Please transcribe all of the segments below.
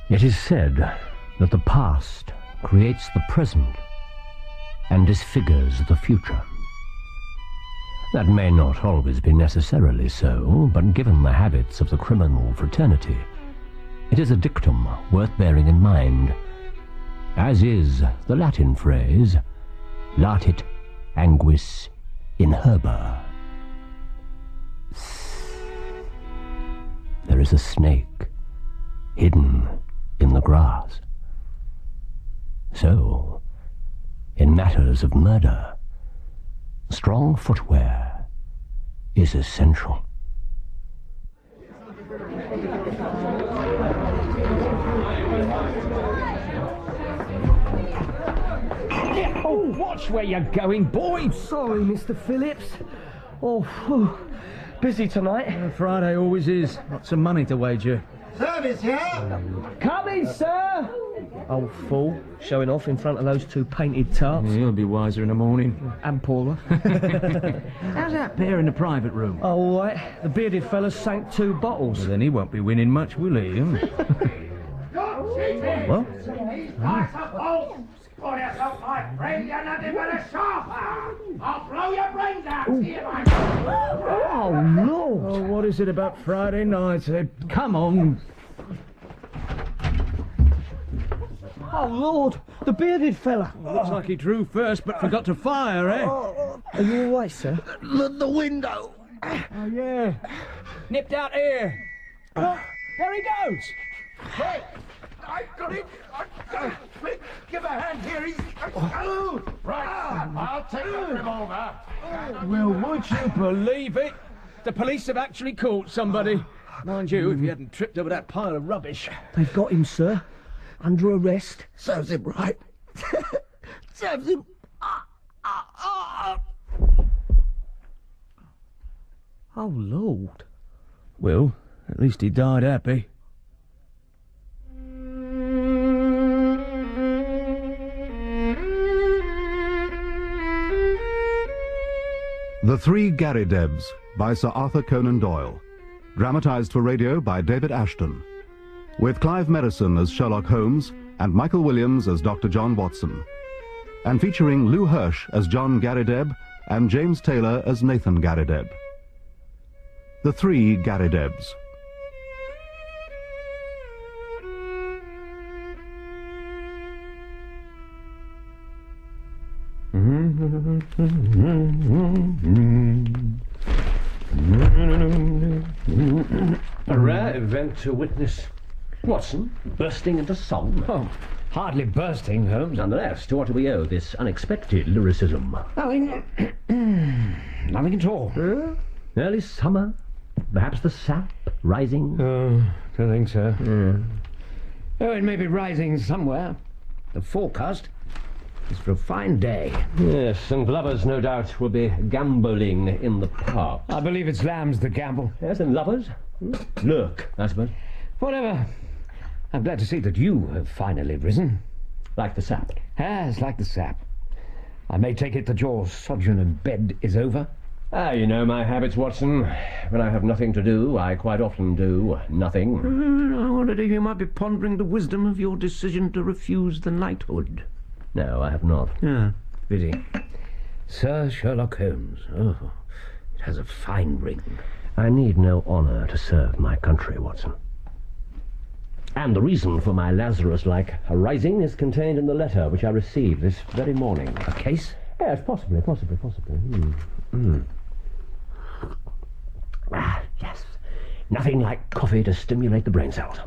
It is said that the past creates the present and disfigures the future. That may not always be necessarily so, but given the habits of the criminal fraternity, it is a dictum worth bearing in mind, as is the Latin phrase, latit anguis in herba. There is a snake hidden in the grass. So, in matters of murder, strong footwear is essential. Oh, watch where you're going, boy! Sorry, Mr. Phillips. Oh, phew. Busy tonight. Friday always is. Lots of money to wager. Service here! Coming, sir! Old fool, showing off in front of those two painted tarts. You'll be wiser in the morning. And Paula. How's that pair in the private room? Oh, all right. The bearded fella sank 2 bottles. Well, then he won't be winning much, will he? What? I suppose! Pull yourself, my friend, you're nothing but a sharper! I'll blow your brains out, see if I can! Oh, Lord! Oh, what is it about Friday nights? Come on. Oh, Lord! The bearded fella! Looks like he drew first, but forgot to fire, eh? Are you all right, sir? The window! Oh, yeah. Nipped out here. There he goes. Hey! I got it! Quick, give a hand here, he's... Right, I'll take the revolver. Well, would you believe it? The police have actually caught somebody. Mind you, if he hadn't tripped over that pile of rubbish. They've got him, sir. Under arrest. Serves him right. Serves him... Oh, Lord. Well, at least he died happy. The Three Gary Debs by Sir Arthur Conan Doyle. Dramatised for radio by David Ashton. With Clive Merrison as Sherlock Holmes and Michael Williams as Dr. John Watson. And featuring Lou Hirsch as John Garrideb and James Taylor as Nathan Garrideb. The Three Gary Debs. A rare event to witness. Watson, bursting into song. Oh, hardly bursting, Holmes. Nonetheless, to what do we owe this unexpected lyricism? Nothing. Nothing at all. Early summer? Perhaps the sap rising? Oh, don't think so. Oh, it may be rising somewhere. The forecast is for a fine day. Yes, and lovers, no doubt, will be gambolling in the park. I believe it's lambs that gamble. Yes, and lovers? Lurk, I suppose. Whatever. I'm glad to see that you have finally risen. Like the sap. Yes, like the sap. I may take it that your sojourn in bed is over. Ah, you know my habits, Watson. When I have nothing to do, I quite often do nothing. I wondered if you might be pondering the wisdom of your decision to refuse the knighthood. No, I have not. Ah, pity. Sir Sherlock Holmes. Oh, it has a fine ring. I need no honour to serve my country, Watson. And the reason for my Lazarus-like rising is contained in the letter which I received this very morning. A case? Yes, possibly. Ah, yes. Nothing like coffee to stimulate the brain cells.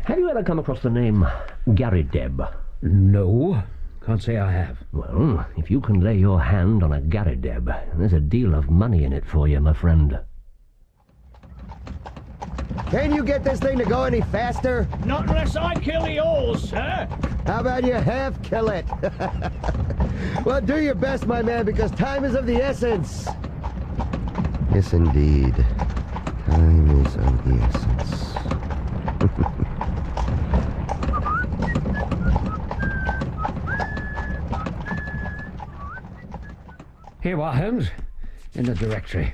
Have you ever come across the name Garrideb? No, can't say I have. Well, if you can lay your hand on a Garrideb, there's a deal of money in it for you, my friend. Can you get this thing to go any faster? Not unless I kill yours, sir. How about you half kill it? Well, do your best, my man, because time is of the essence. Yes, indeed. Time is of the essence. Here you are, Holmes, in the directory.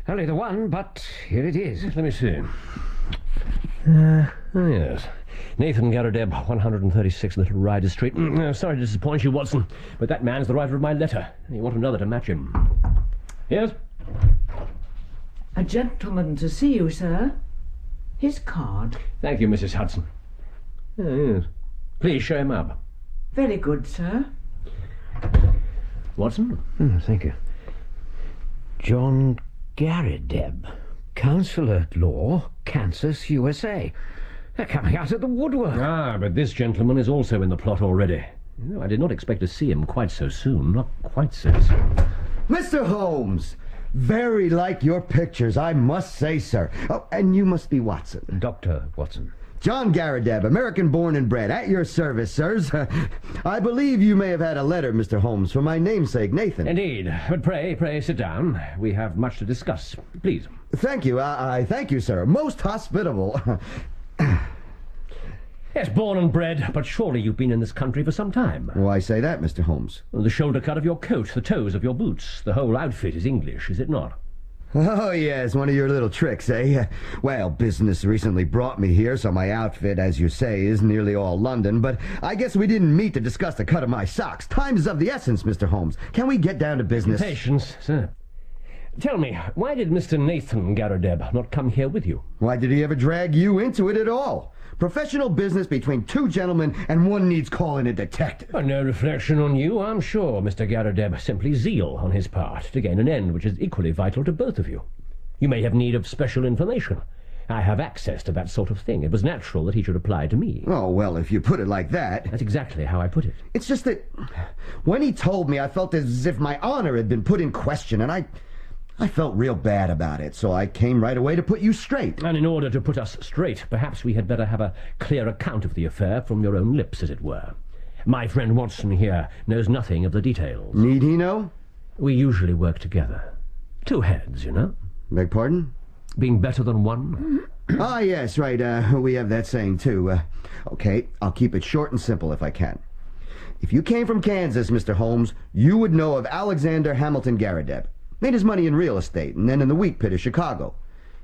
Only the one, but here it is. Let me see. Oh, yes. Nathan Garrideb, 136 Little Ryder Street. Sorry to disappoint you, Watson, but that man's the writer of my letter. You want another to match him. Yes? A gentleman to see you, sir. His card. Thank you, Mrs. Hudson. Yes. Please show him up. Very good, sir. Watson? Thank you. John Garrideb, Counsellor at Law, Kansas, USA. They're coming out of the woodwork. Ah, but this gentleman is also in the plot already. No, I did not expect to see him quite so soon. Not quite so soon. Mr. Holmes! Very like your pictures, I must say, sir. Oh, and you must be Watson. Dr. Watson. John Garrideb, American-born and bred, at your service, sirs. I believe you may have had a letter, Mr. Holmes, from my namesake, Nathan. Indeed. But pray sit down. We have much to discuss. Please. Thank you. I thank you, sir. Most hospitable. Yes, born and bred, but surely you've been in this country for some time. Why say that, Mr. Holmes? The shoulder cut of your coat, the toes of your boots, the whole outfit is English, is it not? Oh, yes, one of your little tricks, eh? Well, business recently brought me here, so my outfit, as you say, is nearly all London, but I guess we didn't meet to discuss the cut of my socks. Time is of the essence, Mr. Holmes. Can we get down to business? Patience, sir. Tell me, why did Mr. Nathan Garrideb not come here with you? Why did he ever drag you into it at all? Professional business between two gentlemen, and one needs calling a detective. No reflection on you, I'm sure, Mr. Garrideb. Simply zeal on his part to gain an end which is equally vital to both of you. You may have need of special information. I have access to that sort of thing. It was natural that he should apply to me. Oh, well, if you put it like that... That's exactly how I put it. It's just that when he told me, I felt as if my honor had been put in question, and I felt real bad about it, so I came right away to put you straight. And in order to put us straight, perhaps we had better have a clear account of the affair from your own lips, as it were. My friend Watson here knows nothing of the details. Need he know? We usually work together. Two heads, you know. Beg pardon? Being better than one. Ah, yes, right, we have that saying, too. Okay, I'll keep it short and simple if I can. If you came from Kansas, Mr. Holmes, you would know of Alexander Hamilton Garrideb. Made his money in real estate, and then in the wheat pit of Chicago.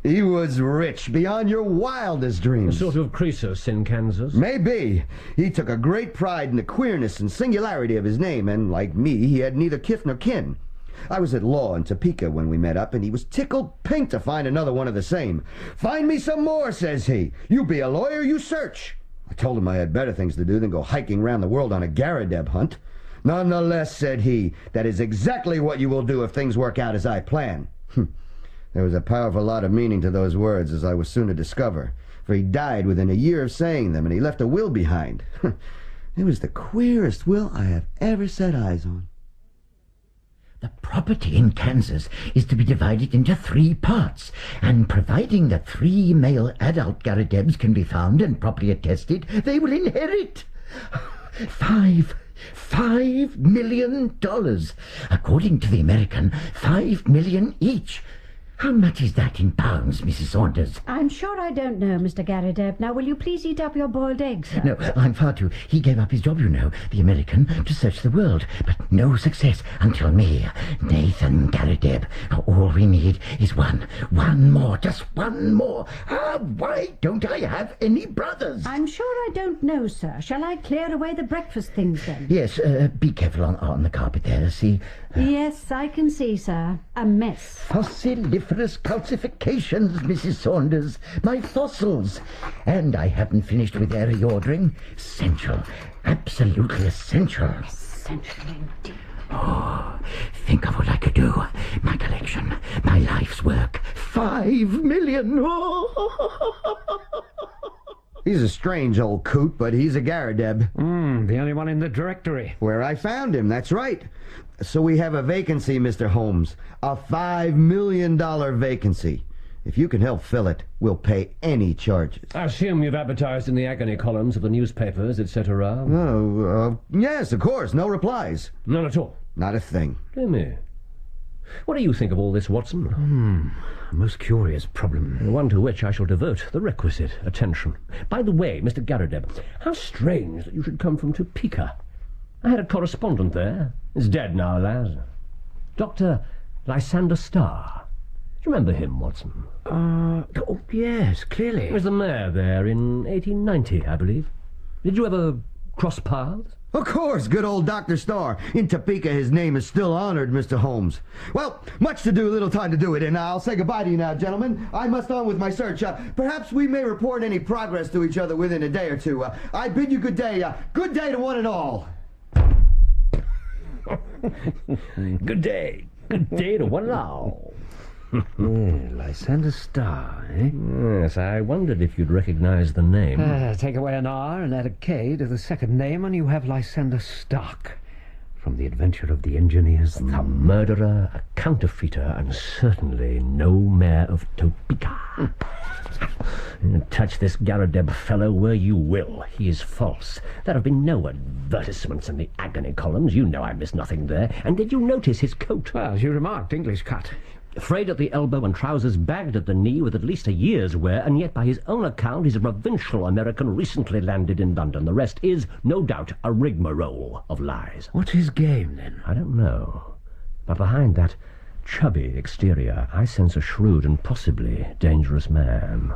He was rich beyond your wildest dreams. A sort of Croesus in Kansas? Maybe. He took a great pride in the queerness and singularity of his name, and, like me, he had neither kith nor kin. I was at law in Topeka when we met up, and he was tickled pink to find another one of the same. "Find me some more," says he. "You be a lawyer, you search." I told him I had better things to do than go hiking round the world on a Garrideb hunt. "Nonetheless," said he, "that is exactly what you will do if things work out as I plan." There was a powerful lot of meaning to those words, as I was soon to discover, for he died within a year of saying them, and he left a will behind. It was the queerest will I have ever set eyes on. The property in Kansas is to be divided into 3 parts, and providing that 3 male adult Garridebs can be found and properly attested, they will inherit $5 million. According to the American, $5 million each. How much is that in pounds, Mrs. Saunders? I'm sure I don't know, Mr. Garrideb. Now, will you please eat up your boiled eggs, sir? No, I'm far too... He gave up his job, you know, the American, to search the world. But no success until me, Nathan Garrideb. All we need is one more, just one more. Why don't I have any brothers? I'm sure I don't know, sir. Shall I clear away the breakfast things, then? Yes, be careful on the carpet there, see? Yes, I can see, sir. A mess. Fossiliferous calcifications, Mrs. Saunders. My fossils. And I haven't finished with area ordering. Essential. Absolutely essential. Essential indeed. Oh, think of what I could do. My collection. My life's work. 5 million. He's a strange old coot, but he's a Garrideb. The only one in the directory. Where I found him, that's right. So we have a vacancy, Mr. Holmes. A $5 million vacancy. If you can help fill it, we'll pay any charges. I assume you've advertised in the agony columns of the newspapers, etc. Oh, yes, of course. No replies. None at all? Not a thing. Dear me. What do you think of all this, Watson? A most curious problem. One to which I shall devote the requisite attention. By the way, Mr. Garrideb, how strange that you should come from Topeka. I had a correspondent there. He's dead now, alas. Dr. Lysander Starr. you remember him, Watson? Oh, yes, clearly. He was the mayor there in 1890, I believe. Did you ever cross paths? Of course, good old Dr. Starr. In Topeka, his name is still honored, Mr. Holmes. Well, much to do, little time to do it, and I'll say goodbye to you now, gentlemen. I must on with my search. Perhaps we may report any progress to each other within a day or two. I bid you good day. Good day to one and all. Good day. Good day to one and all. Lysander Starr, eh? Yes, I wondered if you'd recognize the name. Take away an R and add a K to the second name, and you have Lysander Stark, from The Adventure of the Engineer's A Thumb. murderer, a counterfeiter, and certainly no mayor of Topeka. Touch this Garrideb fellow where you will. He is false. There have been no advertisements in the agony columns. You know I miss nothing there. And did you notice his coat? Well, as you remarked, English cut. Frayed at the elbow and trousers bagged at the knee with at least a year's wear, and yet by his own account he's a provincial American recently landed in London. The rest is, no doubt, a rigmarole of lies. What's his game, then? I don't know. But behind that chubby exterior, I sense a shrewd and possibly dangerous man.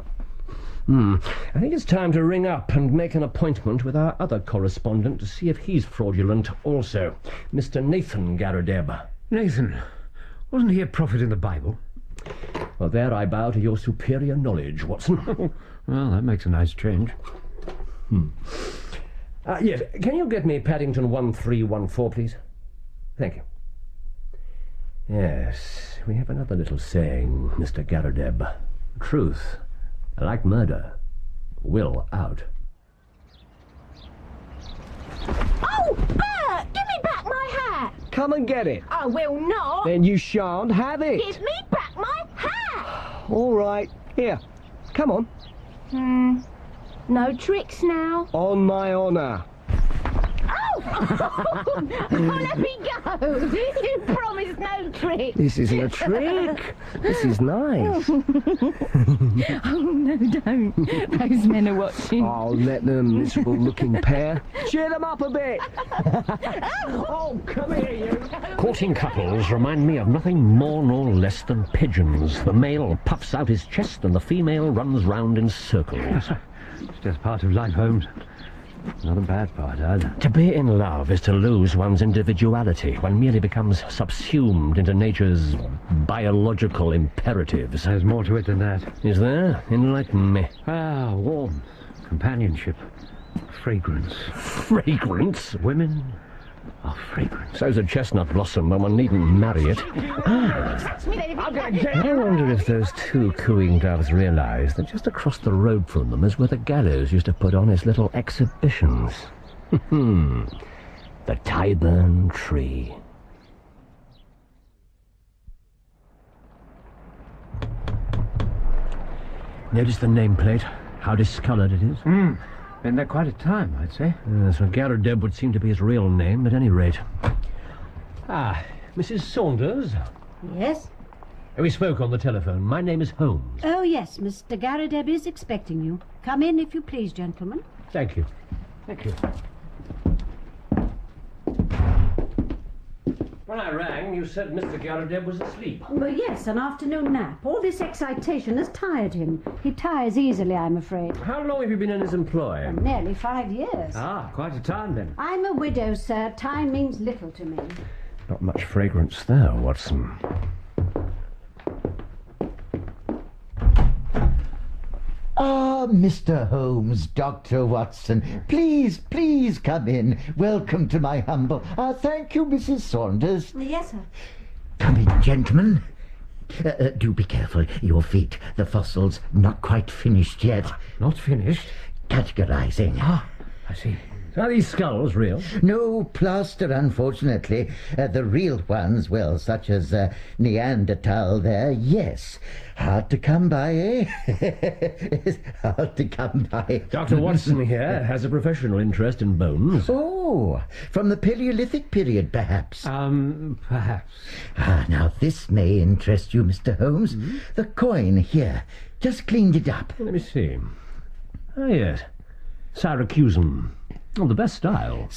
I think it's time to ring up and make an appointment with our other correspondent to see if he's fraudulent also, Mr. Nathan Garrideb. Nathan, wasn't he a prophet in the Bible? Well, there I bow to your superior knowledge, Watson. Well, that makes a nice change. Yes, can you get me Paddington 1314, please? Thank you. Yes, we have another little saying, Mr. Garrideb. Truth, like murder, will out. Oh, Bert! Give me back my hat! Come and get it. I will not! Then you shan't have it. Give me back my hat! All right. Here. Come on. No tricks now. On my honour. Oh! Oh, let me go! You promised no tricks! This isn't a trick. This is nice. Oh, no, don't. Those men are watching. I'll let them, miserable-looking pair. Cheer them up a bit. Oh, come here, you. Courting couples remind me of nothing more nor less than pigeons. The male puffs out his chest and the female runs round in circles. It's just part of life, Holmes. Not a bad part, either. To be in love is to lose one's individuality. One merely becomes subsumed into nature's biological imperatives. There's more to it than that. Is there? Enlighten me. Warmth, companionship, fragrance. Fragrance? Women are fragrance. So's a chestnut blossom, but one needn't marry it. I wonder if those two cooing doves realise that just across the road from them is where the gallows used to put on its little exhibitions. The Tyburn Tree. Notice the nameplate, how discoloured it is. Been there quite a time, I'd say. So Garrideb would seem to be his real name, at any rate. Mrs. Saunders? Yes? We spoke on the telephone. My name is Holmes. Oh, yes, Mr. Garrideb is expecting you. Come in, if you please, gentlemen. Thank you. Thank you. When I rang, you said Mr. Garrideb was asleep. Well, yes, an afternoon nap. All this excitation has tired him. He tires easily, I'm afraid. How long have you been in his employ? Nearly 5 years. Quite a time, then. I'm a widow, sir. Time means little to me. Not much fragrance there, Watson. Mr. Holmes, Dr. Watson, please come in. Welcome to my humble... thank you, Mrs. Saunders. Yes, sir. Come in, gentlemen. Do be careful, your feet. The fossil's not quite finished yet. Not finished? Categorizing. I see. Are these skulls real? No plaster, unfortunately. The real ones, well, such as Neanderthal there, yes. Hard to come by, eh? Hard to come by. Dr. Watson here has a professional interest in bones. Oh, from the Paleolithic period, perhaps. Perhaps. Now this may interest you, Mr. Holmes. The coin here. Just cleaned it up. Let me see. Ah, yes. Syracusan. Oh, the best style.